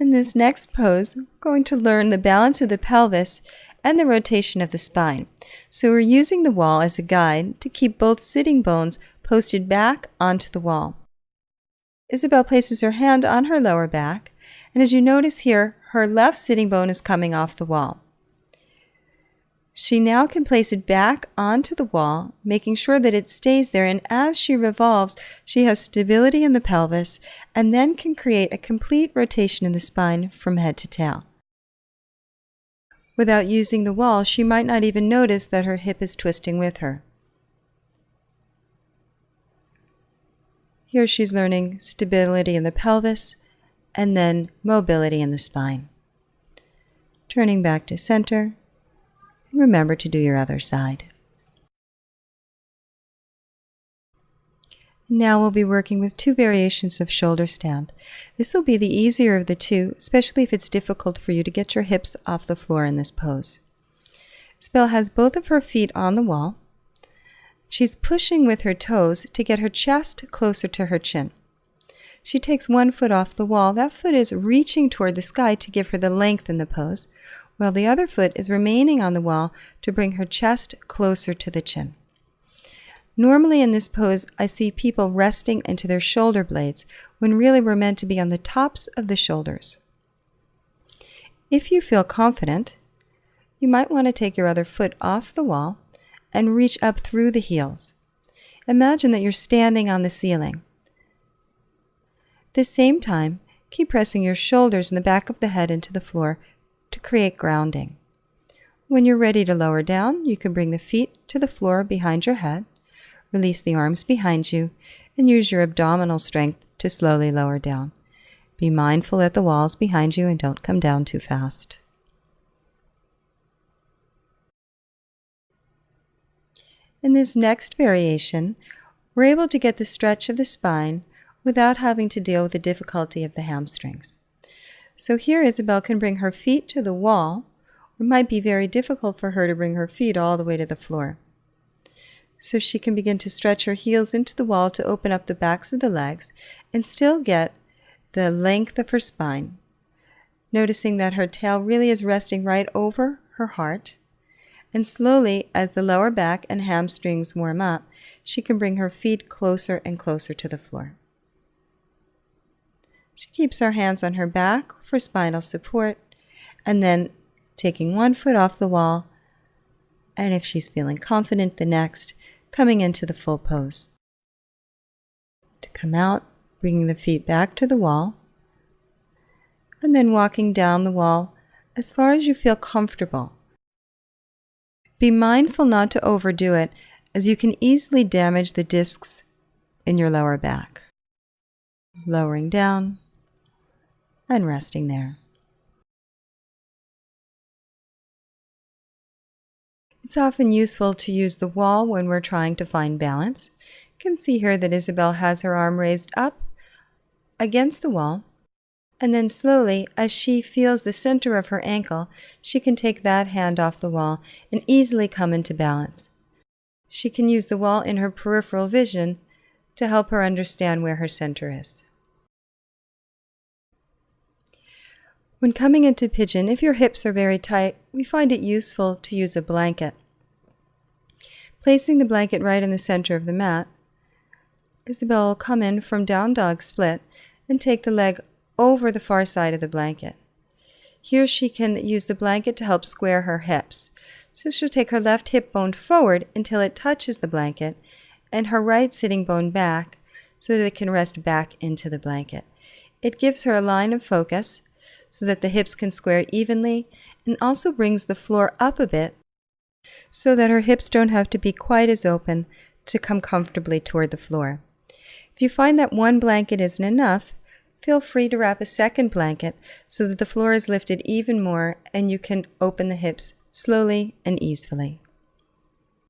In this next pose, we're going to learn the balance of the pelvis and the rotation of the spine. So we're using the wall as a guide to keep both sitting bones posted back onto the wall. Isabel places her hand on her lower back, and as you notice here, her left sitting bone is coming off the wall. She now can place it back onto the wall, making sure that it stays there, and as she revolves, she has stability in the pelvis and then can create a complete rotation in the spine from head to tail. Without using the wall, she might not even notice that her hip is twisting with her. Here she's learning stability in the pelvis and then mobility in the spine. Turning back to center, and remember to do your other side. Now we'll be working with two variations of shoulder stand. This will be the easier of the two, especially if it's difficult for you to get your hips off the floor in this pose. Isabel has both of her feet on the wall. She's pushing with her toes to get her chest closer to her chin. She takes one foot off the wall. That foot is reaching toward the sky to give her the length in the pose, while the other foot is remaining on the wall to bring her chest closer to the chin. Normally in this pose, I see people resting into their shoulder blades when really we're meant to be on the tops of the shoulders. If you feel confident, you might want to take your other foot off the wall and reach up through the heels. Imagine that you're standing on the ceiling. At the same time, keep pressing your shoulders and the back of the head into the floor to create grounding. When you're ready to lower down, you can bring the feet to the floor behind your head, release the arms behind you, and use your abdominal strength to slowly lower down. Be mindful at the walls behind you and don't come down too fast. In this next variation, we're able to get the stretch of the spine without having to deal with the difficulty of the hamstrings. So here Isabel can bring her feet to the wall. It might be very difficult for her to bring her feet all the way to the floor. So she can begin to stretch her heels into the wall to open up the backs of the legs and still get the length of her spine, noticing that her tail really is resting right over her heart. And slowly, as the lower back and hamstrings warm up, she can bring her feet closer and closer to the floor. She keeps her hands on her back for spinal support, and then taking one foot off the wall, and if she's feeling confident, the next, coming into the full pose. To come out, bringing the feet back to the wall, and then walking down the wall as far as you feel comfortable. Be mindful not to overdo it, as you can easily damage the discs in your lower back. Lowering down and resting there. It's often useful to use the wall when we're trying to find balance. You can see here that Isabel has her arm raised up against the wall, and then slowly, as she feels the center of her ankle, she can take that hand off the wall and easily come into balance. She can use the wall in her peripheral vision to help her understand where her center is. When coming into pigeon, if your hips are very tight, we find it useful to use a blanket. Placing the blanket right in the center of the mat, Isabel will come in from down dog split and take the leg over the far side of the blanket. Here she can use the blanket to help square her hips. So she'll take her left hip bone forward until it touches the blanket, and her right sitting bone back so that it can rest back into the blanket. It gives her a line of focus so that the hips can square evenly, and also brings the floor up a bit so that her hips don't have to be quite as open to come comfortably toward the floor. If you find that one blanket isn't enough, feel free to wrap a second blanket so that the floor is lifted even more and you can open the hips slowly and easily.